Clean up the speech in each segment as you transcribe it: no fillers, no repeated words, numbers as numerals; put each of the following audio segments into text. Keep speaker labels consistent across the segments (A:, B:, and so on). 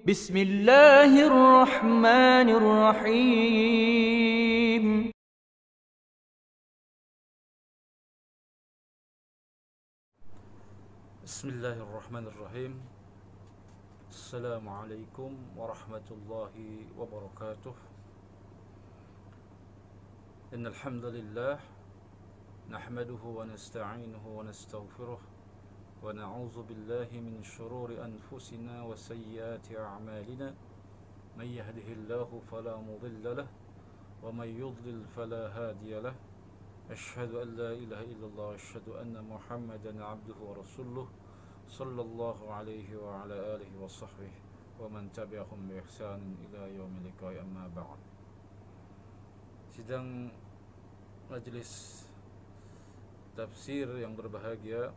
A: بسم الله الرحمن الرحيم.
B: بسم الله الرحمن الرحيم. السلام عليكم ورحمة الله وبركاته. إن الحمد لله نحمده ونستعينه ونستغفره ونعوذ بالله من شرور أنفسنا وسيئات أعمالنا. من يهده الله فلا مضل له ومن يضلل فلا هادي له. أشهد أن لا إله إلا الله وأشهد أن محمدا عبده ورسوله صلى الله عليه وعلى آله وصحبه ومن تبعهم بإحسان إلى يوم اللقاء. أما بعد. Sidang majelis tafsir yang berbahagia,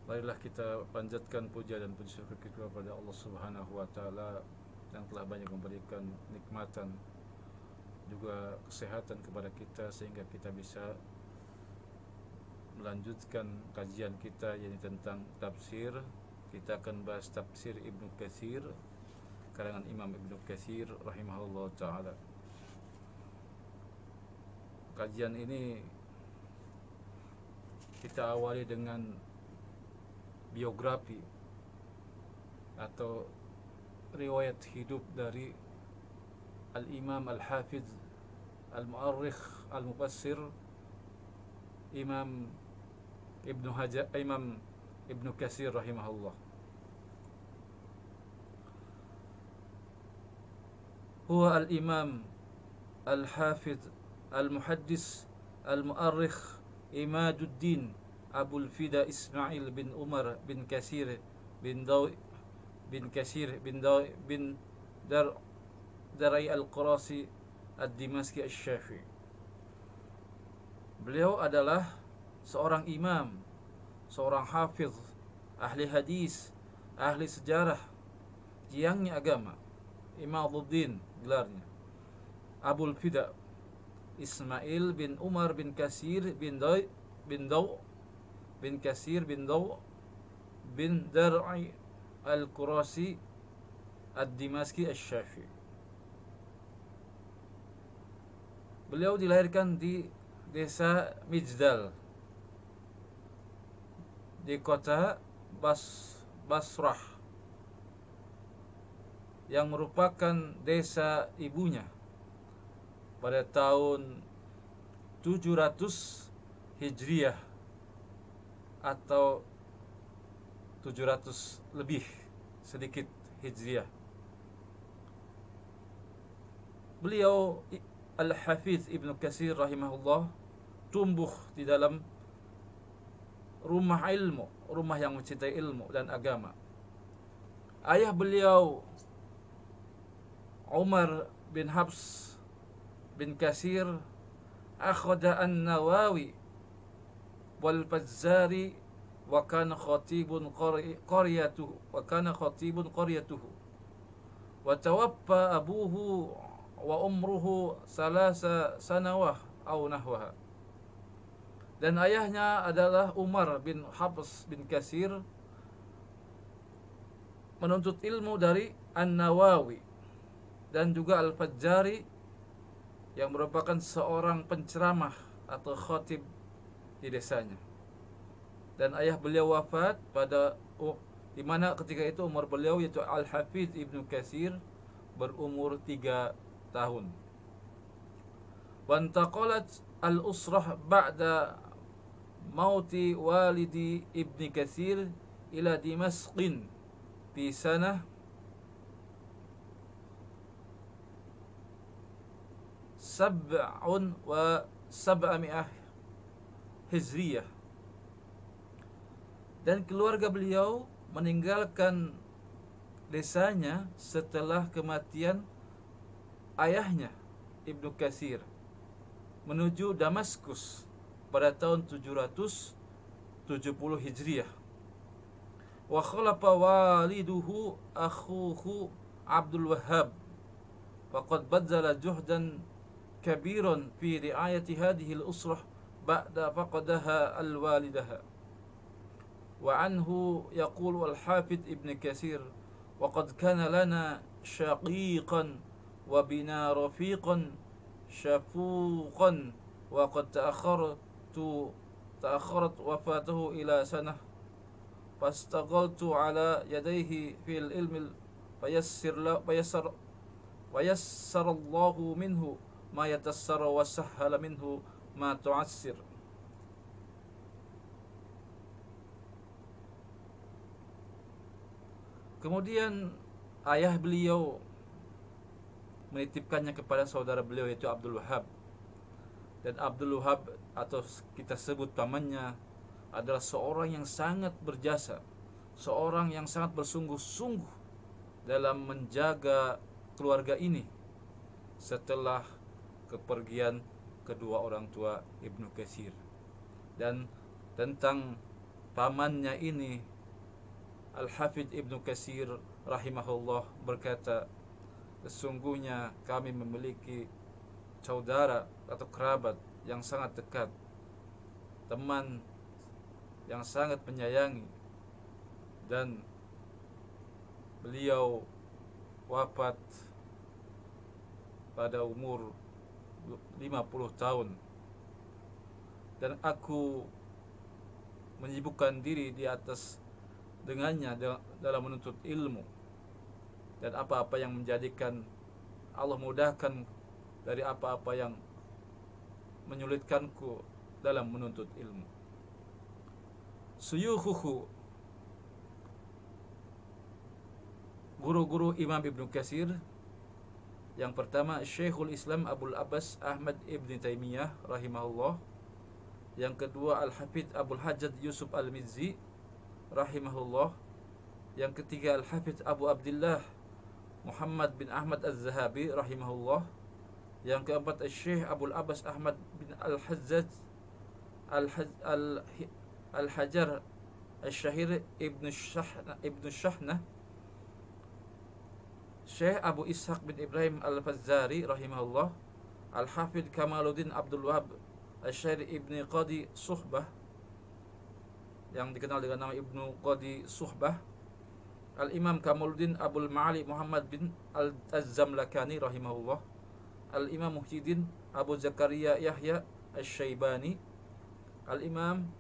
B: marilah kita panjatkan puja dan puji syukur kita kepada Allah Subhanahu wa taala yang telah banyak memberikan nikmatan juga kesehatan kepada kita sehingga kita bisa melanjutkan kajian kita yakni tentang tafsir. Kita akan bahas tafsir Ibnu Katsir karangan Imam Ibnu Katsir rahimahullah taala. Kajian ini kita awali dengan biografi atau riwayat hidup dari Al-Imam Al-Hafidh Al-Mu'arrikh Al-Mufassir Imam Ibnu Katsir rahimahullah. Huwa Al-Imam Al-Hafidh Al-Muhaddis Al-Mu'arrikh Imaduddin Abul Fida Ismail bin Umar bin Katsir bin Darai Al-Qurasi Ad-Dimashqi Asy-Syafi'i. Beliau adalah seorang imam, seorang hafiz, ahli hadis, ahli sejarah, tiangnya agama. Imaduddin gelarnya. Abul Fida Ismail bin Umar bin Katsir bin Daw bin Darai Al-Qurasi Ad-Dimashqi Asy-Syafi'i. Beliau dilahirkan di desa Mijdal di kota Basrah yang merupakan desa ibunya pada tahun 700 Hijriah atau 700 lebih sedikit Hijriah. Beliau Al-Hafidh Ibnu Katsir rahimahullah tumbuh di dalam rumah ilmu, rumah yang mencintai ilmu dan agama. Ayah beliau Umar bin Hafs bin Katsir akhadha an-Nawawi wal Fazzari wa kana khatibun qaryatuhu wa tawaffa abuhu wa umruhu salasa sanawah au nahwaha. Dan ayahnya adalah Umar bin Hafs bin Katsir menuntut ilmu dari An-Nawawi dan juga Al-Fajjari yang merupakan seorang penceramah atau khatib di desanya. Dan ayah beliau wafat pada di mana ketika itu umur beliau yaitu Al-Hafidh Ibnu Katsir berumur 3 tahun. Wantaqalat al-usrah ba'da mauti walidi Ibni Katsir ila Dimashqin fi sanah sab'un wa sab'ami'ah Hijriyah. Dan keluarga beliau meninggalkan desanya setelah kematian ayahnya Ibnu Katsir menuju Damaskus pada tahun 770 Hijriah. Wa khalafa waliduhu akhuhu Abdul Wahhab faqad badzala juhdan kabiran fi riayati hadhihi al-usrah ba'da faqadaha al-walidaha. وعنه يقول الحافظ ابن كثير وقد كان لنا شقيقا وبنا رفيقا شفوقا وقد تأخرت وفاته إلى سنة فاستغلت على يديه في العلم ويسر الله منه ما يتسر وسهل منه ما تعسر. Kemudian ayah beliau menitipkannya kepada saudara beliau yaitu Abdul Wahab. Dan Abdul Wahab atau kita sebut pamannya adalah seorang yang sangat berjasa, seorang yang sangat bersungguh-sungguh dalam menjaga keluarga ini setelah kepergian kedua orang tua Ibnu Katsir. Dan tentang pamannya ini, Al-Hafidz Ibnu Katsir rahimahullah berkata, sesungguhnya kami memiliki saudara atau kerabat yang sangat dekat, teman yang sangat menyayangi, dan beliau wafat pada umur 50 tahun, dan aku menyibukkan diri di atas dengannya dalam menuntut ilmu, dan apa-apa yang menjadikan Allah mudahkan dari apa-apa yang menyulitkanku dalam menuntut ilmu. Suyukhuhu, guru-guru Imam Ibnu Katsir, yang pertama Syekhul Islam Abul Abbas Ahmad Ibn Taimiyah rahimahullah, yang kedua Al-Hafidz Abul Hajjaj Yusuf Al-Mizzi rahimahullah, yang ketiga Al-Hafidz Abu Abdullah Muhammad bin Ahmad Az-Zahabi rahimahullah, yang keempat Syekh Abul Abbas Ahmad bin Al-Hajjaj Al-Hajar Al-Syahir Ibn Shahnah, Syekh Abu Ishaq bin Ibrahim Al-Fazzari rahimahullah, Al-Hafidz Kamaluddin Abdul Wahab Al-Syair Ibn Qadi Suhbah, yang dikenal dengan nama Ibnu Qadi Suhbah, Al-Imam Kamaluddin Abul Ma'ali Muhammad bin Az-Zamlakani rahimahullah, Al-Imam Muhyiddin Abu Zakaria Yahya Al-Syaibani, Al-Imam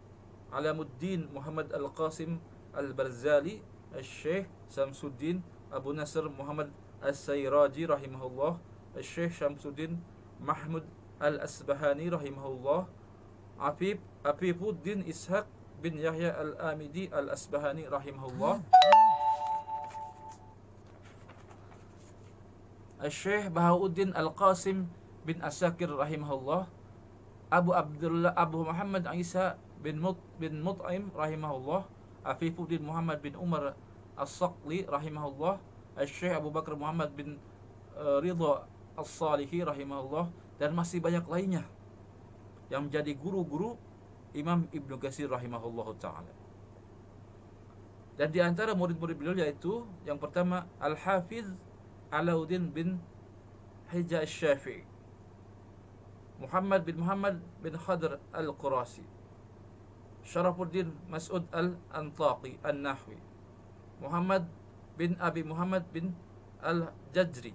B: Alamuddin Muhammad Al-Qasim Al-Barzali, Al-Syekh Samsuddin Abu Nasr Muhammad As-Sayraji rahimahullah, Al-Syekh Syamsuddin Mahmud Al-Asbahani rahimahullah, Afifuddin Ishaq bin Yahya Al-Amidi Al-Asbahani rahimahullah, Al-Syekh Bahauddin Al-Qasim bin Asakir rahimahullah, Abu Muhammad Isa bin Mut'im rahimahullah, Afifuddin Muhammad bin Umar As-Saqli rahimahullah, Al-Syekh Abu Bakar Muhammad bin Ridha As-Salihi rahimahullah, dan masih banyak lainnya yang menjadi guru-guru Imam Ibnu Katsir rahimahullah ta'ala. Dan di antara murid-murid beliau yaitu yang pertama Al-Hafidz Alauddin bin Hijaz Syafi'i, Muhammad bin Khadr Al-Qurasi, Syarafuddin Mas'ud Al-Antaqi An-Nahwi, Muhammad bin Abi Muhammad bin Al-Jajri,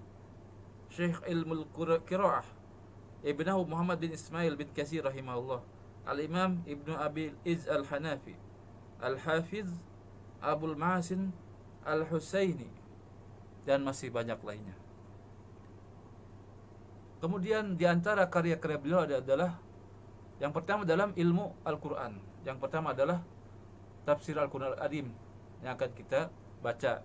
B: Syekh Ilmul Qira'ah Ibnahu Muhammad bin Ismail bin Katsir rahimahullah, Al-Imam Ibnu Abi Iz Al-Hanafi, Al-Hafidz Abul Mahasin Al-Husaini, dan masih banyak lainnya. Kemudian di antara karya-karya beliau adalah yang pertama dalam ilmu Al-Quran. Yang pertama adalah tafsir Al-Quran Al-Azim yang akan kita baca.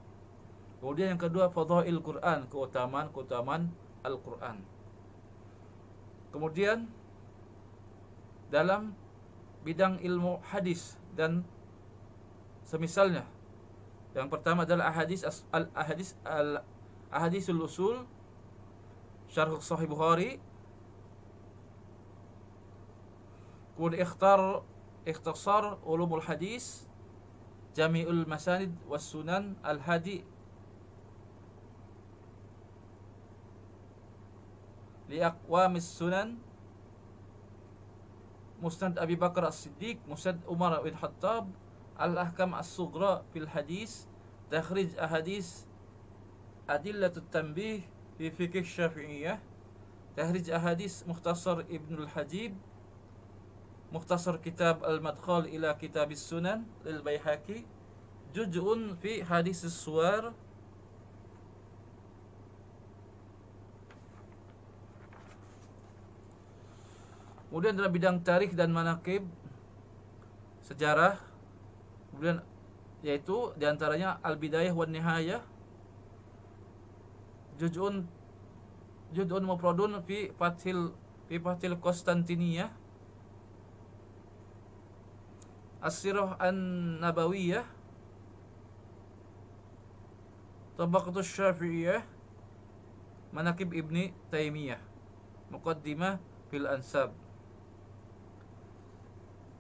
B: Kemudian yang kedua Fadhail Quran, keutamaan Al-Quran. Kemudian dalam bidang ilmu hadis dan semisalnya, yang pertama adalah Ahadisul Usul, Syarh Sahih Bukhari. Kemudian Ikhtasar Ulumul Hadis, Jami'ul Masanid was Sunan Al-Hadi li Aqwamis Sunan, Musnad Abi Bakar As-Siddiq, Musnad Umar bin Khattab, Al-Ahkam As-Sughra fil Hadis, Takhrij Ahadis Adillatut Tanbih fi Fiqh Syafi'iyah, Tahrij Ahadits Mukhtasar Ibnul Hajib, Mukhtasar Kitab Al-Madkhal ila Kitabis Sunan lil Baihaqi, Juz'un fi Hadis Suwar, kemudian dalam bidang tarikh dan manaqib, sejarah, kemudian yaitu diantaranya Al-Bidayah wan Nihayah, Juz'un mufradun fi Fathil Konstantiniyah, As-Sirah An-Nabawiyah, Tabaqatus Syafi'iyah, Manaqib Ibni Taimiyah, Muqaddimah fil Ansab.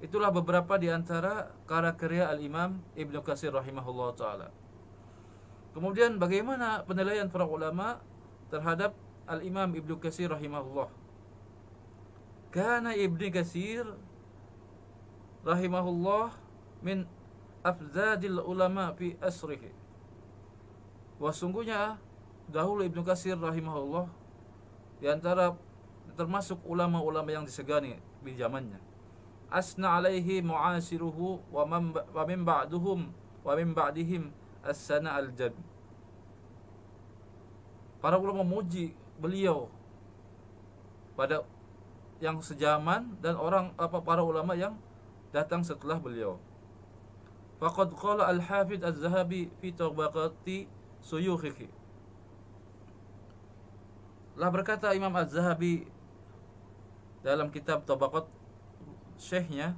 B: Itulah beberapa di antara karya Al-Imam Ibnu Katsir rahimahullah ta'ala. Kemudian bagaimana penilaian para ulama terhadap Al-Imam Ibnu Katsir rahimahullah? Kana Ibnu Katsir rahimahullah min afzadil ulama fi asrihi. Sungguhnya dahulu Ibnu Katsir rahimahullah di antara termasuk ulama-ulama yang disegani di zamannya. Asna alaihi mu'asiruhu wa min ba'dihim as-sana al-jad. Para ulama memuji beliau pada yang sejaman dan para ulama yang datang setelah beliau. Faqad qala al-Hafidz Az-Zahabi fi tabaqati suyukhihi. Lah berkata Imam Az-Zahabi dalam kitab Tabaqat syekhnya,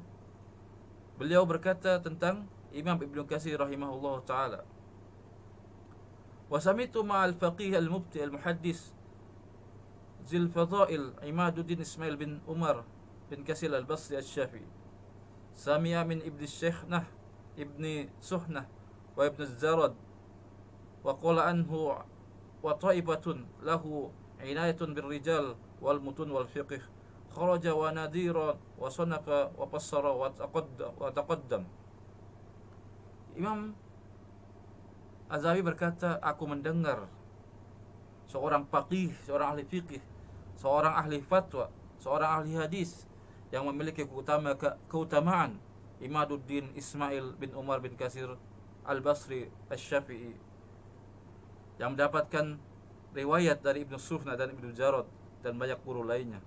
B: beliau berkata tentang Imam Ibnu Katsir rahimahullah ta'ala, wa samitu ma'al faqih al-mubti al-muhaddis Zil Fadail Imaduddin Ismail bin Umar bin Katsir al-Basri al-Syafi'i, sami'a min Ibn Syeikhnah Ibni Suhnah wa Ibn Zarad, wa qala anhu wa ta'ibatun lahu inayatun birrijal wal mutun wal fiqh, kharaja wa nadira wa sanafa wa fassara wa taqaddam. Imam Az-Zahabi berkata, aku mendengar seorang faqih, seorang ahli fiqih, seorang ahli fatwa, seorang ahli hadis yang memiliki keutamaan, Imaduddin Ismail bin Umar bin Katsir al-Basri al-Syafi'i, yang mendapatkan riwayat dari Ibnu Suhnah dan Ibnu Jarad dan banyak guru lainnya,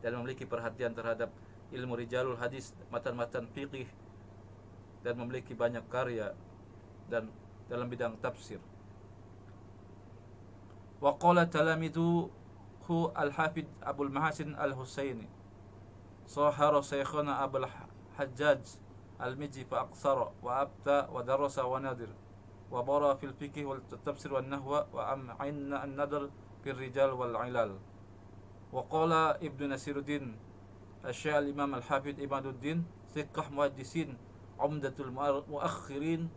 B: dan memiliki perhatian terhadap ilmu rijalul hadis, matan-matan fiqih, dan memiliki banyak karya dan dalam bidang tafsir. Wa qala talamiduhu al-Hafidz Abul Mahasin al-Husaini, sahara syekhana Abul Hajjaj al-Mizzi fa aqsara wa abta wa darasa wa nadir wa bara fil fiqh wal tafsir wan nahwa wa am'inna an-nadr fil rijal wal ilal. Wa qala Ibnu Nasiruddin Asy-Syaikh al-Imam al-Hafidz Imaduddin thiqah muhaddisin umdatul mu'arrikhin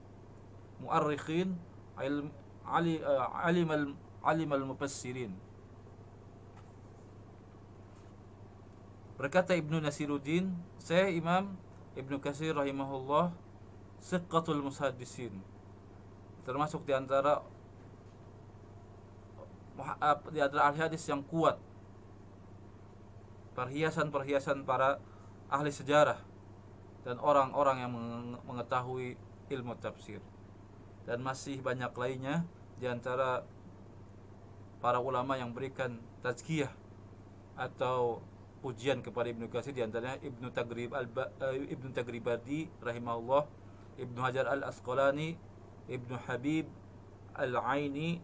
B: alim al-mufassirin. Berkata Ibnu Nasiruddin, saya Imam Ibnu Katsir rahimahullah thiqatul muhaddisin, termasuk di antara ahli hadis yang kuat, perhiasan para ahli sejarah dan orang-orang yang mengetahui ilmu tafsir, dan masih banyak lainnya di antara para ulama yang berikan tazkiyah atau pujian kepada Ibnu Katsir, di antaranya Ibnu Tagribadi rahimahullah, Ibnu Hajar al-Asqalani, Ibnu Habib al-Aini,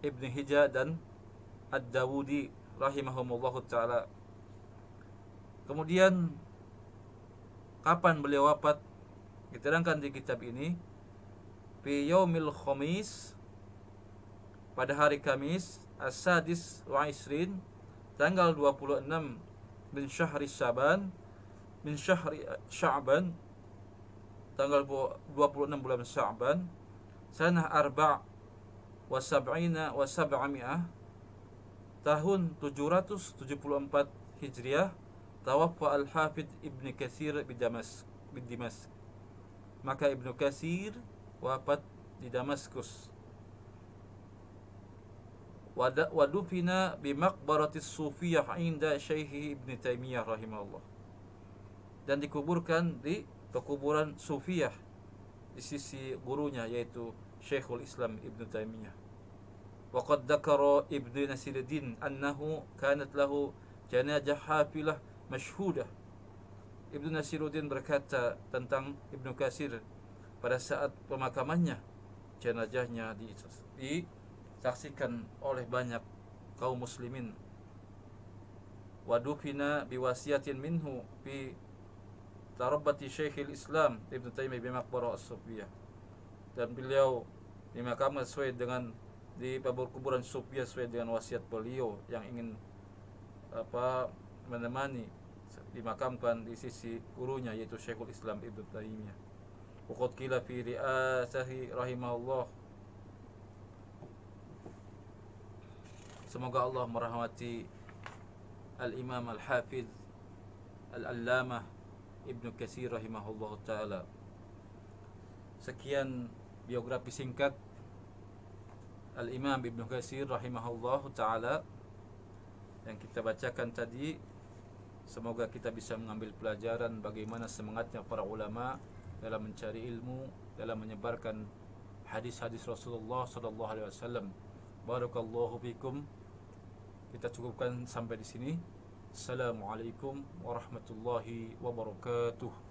B: Ibnu Hijaz dan Ad-Dawudi rahimahumullahu ta'ala. Kemudian kapan beliau wafat? Diterangkan di kitab ini, fi yaumil khamis, pada hari Kamis, as-sadis wa isrin, tanggal 26 min syahri Sya'ban, tanggal 26 bulan Sya'ban, sanah arba' wa sab'ina wa sab'ami'ah, tahun 774 Hijriah, tawaffa al-Hafidz Ibnu Katsir di Damaskus. Maka Ibnu Katsir wafat di Damaskus. wadufina bimaqbaratis sufiyah inda Syekh Ibn Taimiyah rahimahullah, dan dikuburkan di pekuburan sufiyah di sisi gurunya yaitu Syekhul Islam Ibn Taimiyah. Waqad dzakara Ibnu Nasiruddin annahu kanat lahu janazah hafilah masyhudah. Ibnu Nasiruddin berkata tentang Ibnu Katsir pada saat pemakamannya, jenazahnya disaksikan oleh banyak kaum muslimin. Wadufina biwasiyatin minhu fi tarabbati Syekhul Islam Ibn Taimiyah bi maqbarah as-Sufiyah, dan beliau dimakamkan sesuai dengan di kuburan Sufiyah sesuai dengan wasiat beliau yang ingin menemani dimakamkan di sisi gurunya yaitu Syekhul Islam Ibn Taimiyah. Waqad qila fi ri'asati rahimahullah. Semoga Allah merahmati Al-Imam Al-Hafidh Al-Allamah Ibn Katsir rahimahullah ta'ala. Sekian biografi singkat Al-Imam Ibn Katsir rahimahullah ta'ala yang kita bacakan tadi. Semoga kita bisa mengambil pelajaran bagaimana semangatnya para ulama dalam mencari ilmu, dalam menyebarkan hadis-hadis Rasulullah sallallahu alaihi wasallam. Barakallahu fikum. Kita cukupkan sampai di sini. Assalamualaikum warahmatullahi wabarakatuh.